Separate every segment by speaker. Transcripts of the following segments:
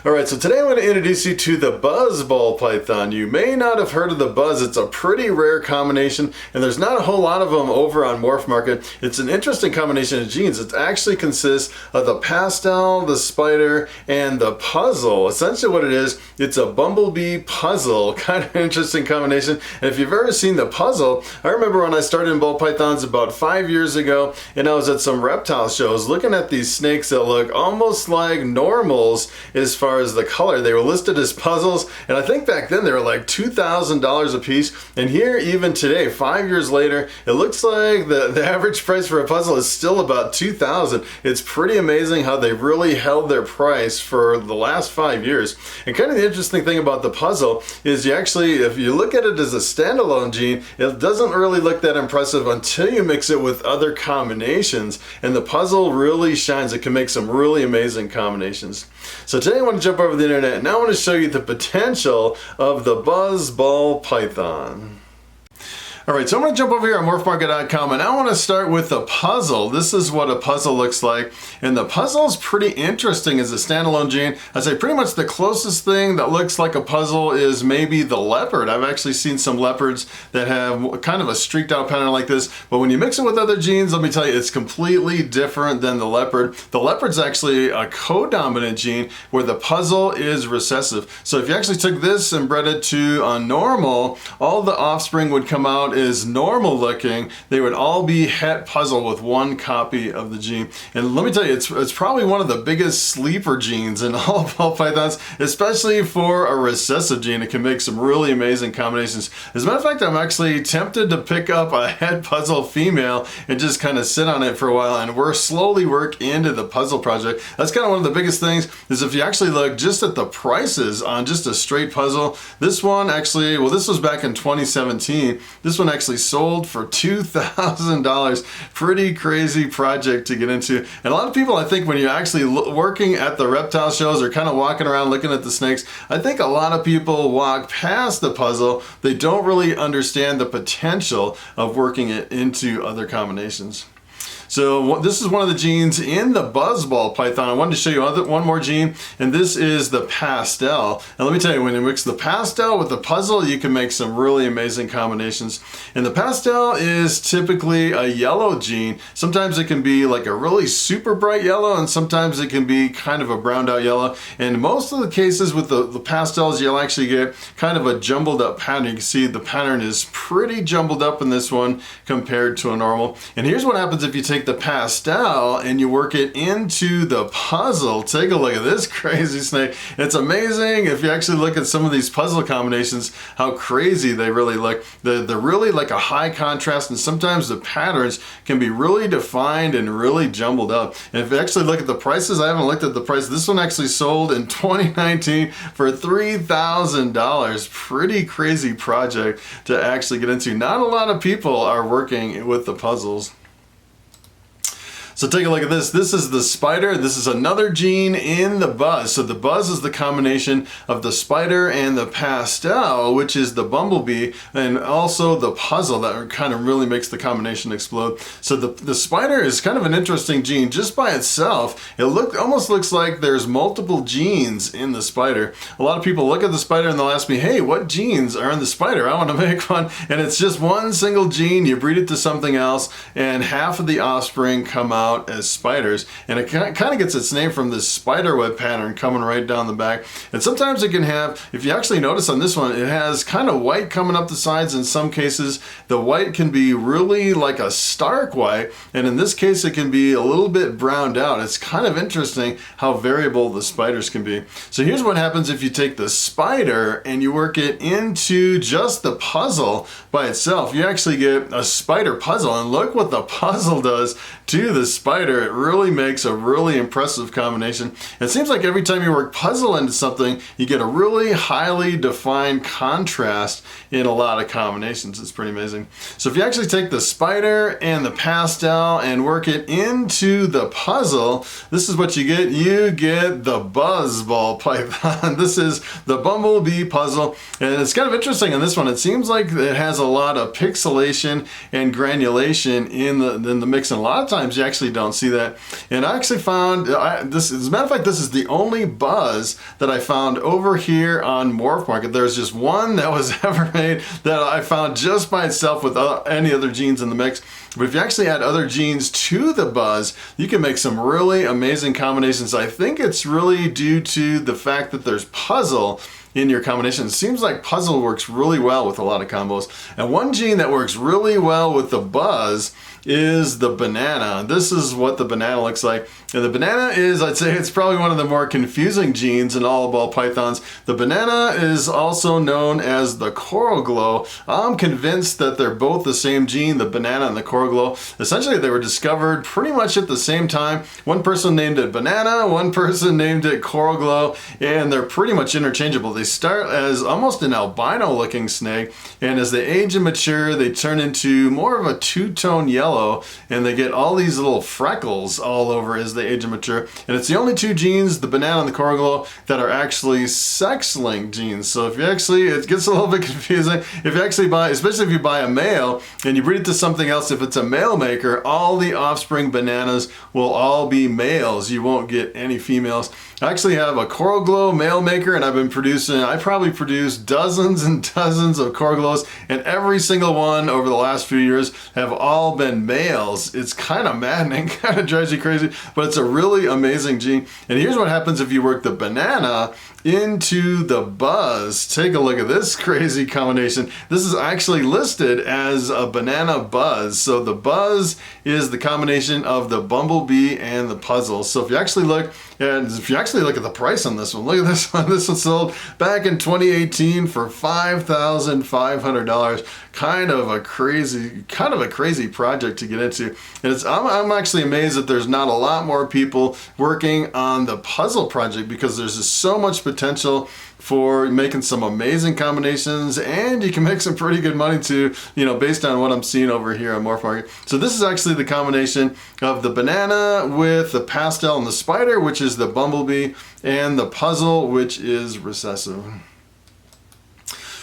Speaker 1: Alright, so today I'm going to introduce you to the Buzz ball python. You may not have heard of the Buzz. It's a pretty rare combination, and there's not a whole lot of them over on Morphmarket. It's an interesting combination of genes. It actually consists of the pastel, the spider, and the puzzle. Essentially what it is, it's a bumblebee puzzle. Kind of interesting combination. And if you've ever seen the puzzle, I remember when I started in ball pythons about 5 years ago, and I was at some reptile shows looking at these snakes that look almost like normals as far as the color. They were listed as puzzles, and I think back then they were like $2,000 a piece. And here, even today, 5 years later, it looks like the average price for a puzzle is still about $2,000. It's pretty amazing how they've really held their price for the last 5 years. And kind of the interesting thing about the puzzle is you actually, if you look at it as a standalone gene, it doesn't really look that impressive until you mix it with other combinations, and the puzzle really shines. It can make some really amazing combinations. So today I want to jump over the internet, and now I want to show you the potential of the Buzz ball python. Alright, so I'm going to jump over here on morphmarket.com, and I want to start with the puzzle. This is what a puzzle looks like, and the puzzle is pretty interesting as a standalone gene. I'd say pretty much the closest thing that looks like a puzzle is maybe the leopard. I've actually seen some leopards that have kind of a streaked out pattern like this, but when you mix it with other genes, let me tell you, it's completely different than the leopard. The leopard's actually a co-dominant gene where the puzzle is recessive. So if you actually took this and bred it to a normal, all the offspring would come out is normal looking. They would all be het puzzle with one copy of the gene. And let me tell you, it's probably one of the biggest sleeper genes in all ball pythons, especially for a recessive gene. It can make some really amazing combinations. As a matter of fact, I'm actually tempted to pick up a het puzzle female and just kind of sit on it for a while, and we're slowly work into the puzzle project. That's kind of one of the biggest things, is if you actually look just at the prices on just a straight puzzle. This one actually, well, this was back in 2017. This one actually sold for $2,000. Pretty crazy project to get into. And a lot of people, I think, when you're actually working at the reptile shows or kind of walking around looking at the snakes, I think a lot of people walk past the puzzle. They don't really understand the potential of working it into other combinations. So this is one of the genes in the Buzz ball python. I wanted to show you one more gene, and this is the pastel. And let me tell you, when you mix the pastel with the puzzle, you can make some really amazing combinations. And the pastel is typically a yellow gene. Sometimes it can be like a really super bright yellow, and sometimes it can be kind of a browned out yellow. And most of the cases with the pastels, you'll actually get kind of a jumbled up pattern. You can see the pattern is pretty jumbled up in this one compared to a normal. And here's what happens if you take the pastel and you work it into the puzzle. Take a look at this crazy snake. It's amazing if you actually look at some of these puzzle combinations, how crazy they really look. They're really like a high contrast, and sometimes the patterns can be really defined and really jumbled up. And if you actually look at the prices, I haven't looked at the price. This one actually sold in 2019 for $3,000. Pretty crazy project to actually get into. Not a lot of people are working with the puzzles. So take a look at this. This is the spider. This is another gene in the Buzz. So the Buzz is the combination of the spider and the pastel, which is the bumblebee, and also the puzzle that kind of really makes the combination explode. So the spider is kind of an interesting gene just by itself. It almost looks like there's multiple genes in the spider. A lot of people look at the spider and they'll ask me, hey, what genes are in the spider? I want to make one. And it's just one single gene. You breed it to something else, and half of the offspring come out as spiders, and it kind of gets its name from this spider web pattern coming right down the back. And sometimes it can have, if you actually notice on this one, it has kind of white coming up the sides. In some cases the white can be really like a stark white, and in this case it can be a little bit browned out. It's kind of interesting how variable the spiders can be. So here's what happens if you take the spider and you work it into just the puzzle by itself. You actually get a spider puzzle, and look what the puzzle does to the spider. It really makes a really impressive combination. It seems like every time you work puzzle into something, you get a really highly defined contrast in a lot of combinations. It's pretty amazing. So if you actually take the spider and the pastel and work it into the puzzle, this is what you get. You get the Buzz ball python. This is the bumblebee puzzle, and it's kind of interesting on this one. It seems like it has a lot of pixelation and granulation in the mix, and a lot of times you actually actually don't see that. And I actually found, this, as a matter of fact, this is the only buzz that I found over here on Morphmarket. There's just one that was ever made that I found just by itself with any other jeans in the mix. But if you actually add other jeans to the buzz, you can make some really amazing combinations. I think it's really due to the fact that there's puzzle in your combination. It seems like puzzle works really well with a lot of combos. And one jean that works really well with the buzz is the banana. This is what the banana looks like. And the banana is, I'd say it's probably one of the more confusing jeans in all ball pythons. The banana is also known as the coral glow. I'm convinced that they're both the same jean, the banana and the coral glow. Essentially, they were discovered pretty much at the same time. One person named it banana, one person named it coral glow, and they're pretty much interchangeable. They start as almost an albino looking snake, and as they age and mature, they turn into more of a two-tone yellow, and they get all these little freckles all over as they age and mature. And it's the only two genes, the banana and the coral glow, that are actually sex-linked genes. So if you actually, it gets a little bit confusing. If you actually buy, especially if you buy a male and you breed it to something else, if it's a male maker, all the offspring bananas will all be males. You won't get any females. I actually have a coral glow male maker, and I've been producing, I probably produced dozens and dozens of coral glows, and every single one over the last few years have all been males. It's kind of maddening, kind of drives you crazy, but it's a really amazing gene. And here's what happens if you work the banana into the buzz. Take a look at this crazy combination. This is actually listed as a banana buzz. So the buzz is the combination of the bumblebee and the puzzle. So if you actually look, and if you actually look at the price on this one, look at this one. This one sold back in 2018 for $5,500. Kind of a crazy project to get into. And I'm actually amazed that there's not a lot more people working on the puzzle project, because there's just so much potential for making some amazing combinations, and you can make some pretty good money too, you know, based on what I'm seeing over here on Morphmarket. So this is actually the combination of the banana with the pastel and the spider, which is the bumblebee, and the puzzle, which is recessive.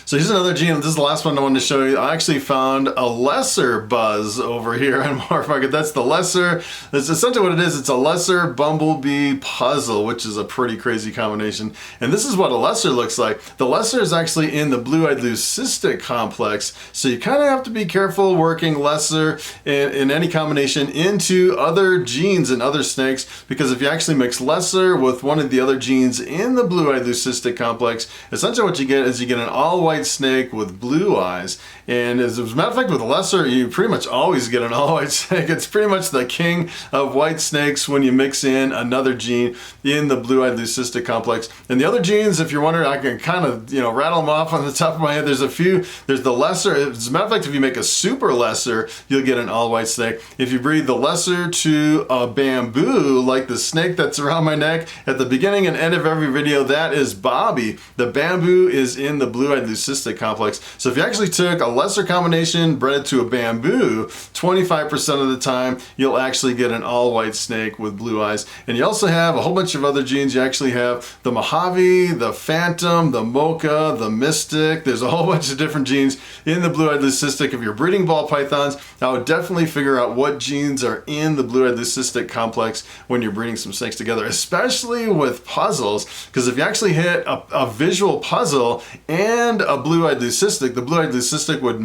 Speaker 1: So here's another gene. This is the last one I wanted to show you. I actually found a lesser buzz over here on Morphmarket. That's the lesser, that's essentially what it is. It's a lesser bumblebee puzzle, which is a pretty crazy combination. And this is what a lesser looks like. The lesser is actually in the blue-eyed leucistic complex. So you kind of have to be careful working lesser in any combination into other genes and other snakes, because if you actually mix lesser with one of the other genes in the blue-eyed leucistic complex, essentially what you get is you get an all-white snake with blue eyes. And as a matter of fact, with a lesser, you pretty much always get an all-white snake. It's pretty much the king of white snakes when you mix in another gene in the blue-eyed leucistic complex. And the other genes, if you're wondering, I can kind of, you know, rattle them off on the top of my head. There's a few. There's the lesser. As a matter of fact, if you make a super lesser, you'll get an all-white snake. If you breed the lesser to a bamboo, like the snake that's around my neck at the beginning and end of every video, that is Bobby. The bamboo is in the blue-eyed leucistic complex. So if you actually took a lesser combination, bred it to a bamboo, 25% of the time you'll actually get an all-white snake with blue eyes. And you also have a whole bunch of other genes. You actually have the Mojave, the Phantom, the Mocha, the Mystic. There's a whole bunch of different genes in the blue-eyed leucistic. If you're breeding ball pythons, I would definitely figure out what genes are in the blue-eyed leucistic complex when you're breeding some snakes together, especially with puzzles, because if you actually hit a visual puzzle and a blue-eyed leucistic, the blue-eyed leucistic would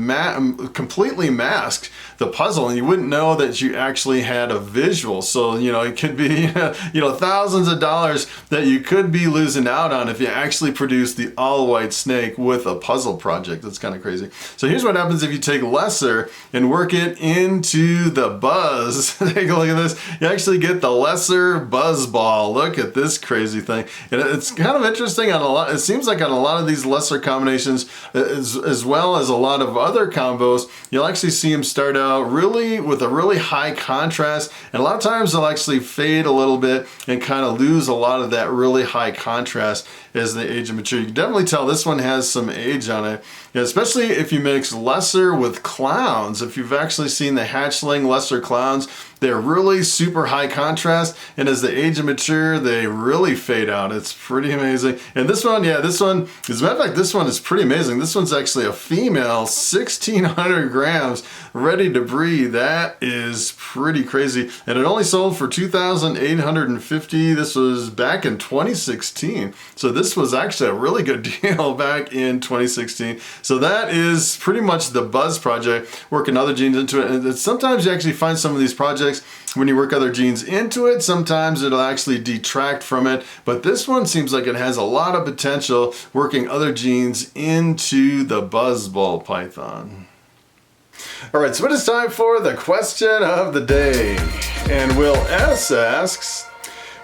Speaker 1: completely mask the puzzle, and you wouldn't know that you actually had a visual. So, you know, it could be, you know, thousands of dollars that you could be losing out on if you actually produce the all-white snake with a puzzle project. That's kind of crazy. So here's what happens if you take lesser and work it into the buzz. Take a look at this. You actually get the lesser buzz ball. Look at this crazy thing. And it's kind of interesting on a lot, it seems like on a lot of these lesser combinations, as well as a lot of other combos, you'll actually see them start out really with a really high contrast, and a lot of times they'll actually fade a little bit and kind of lose a lot of that really high contrast as they age and mature. You can definitely tell this one has some age on it, especially if you mix lesser with clowns. If you've actually seen the hatchling lesser clowns, They're really super high contrast, and as they age and mature, they really fade out. It's pretty amazing. And this one, yeah, this one, as a matter of fact, this one is pretty amazing. This one's actually a female, 1,600 grams, ready to breed. That is pretty crazy. And it only sold for $2,850. This was back in 2016. So this was actually a really good deal back in 2016. So that is pretty much the Buzz project, working other genes into it. And sometimes you actually find some of these projects when you work other genes into it, sometimes it'll actually detract from it. But this one seems like it has a lot of potential working other genes into the Buzz ball python. All right, so it is time for the question of the day. And Will S asks,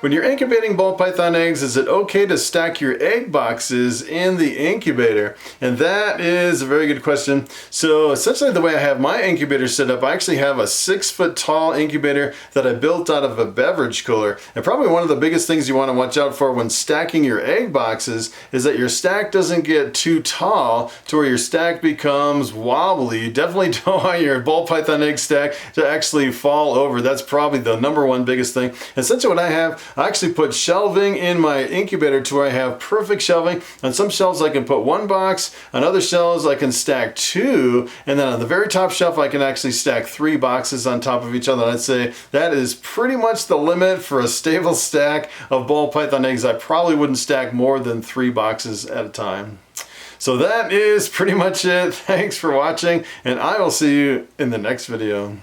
Speaker 1: when you're incubating ball python eggs, is it okay to stack your egg boxes in the incubator? And that is a very good question. So essentially the way I have my incubator set up, I actually have a 6-foot tall incubator that I built out of a beverage cooler. And probably one of the biggest things you want to watch out for when stacking your egg boxes is that your stack doesn't get too tall to where your stack becomes wobbly. You definitely don't want your ball python egg stack to actually fall over. That's probably the #1 biggest thing. Essentially what I have, I actually put shelving in my incubator to where I have perfect shelving. On some shelves I can put 1 box, on other shelves I can stack 2, and then on the very top shelf I can actually stack 3 boxes on top of each other. And I'd say that is pretty much the limit for a stable stack of ball python eggs. I probably wouldn't stack more than 3 boxes at a time. So that is pretty much it. Thanks for watching, and I will see you in the next video.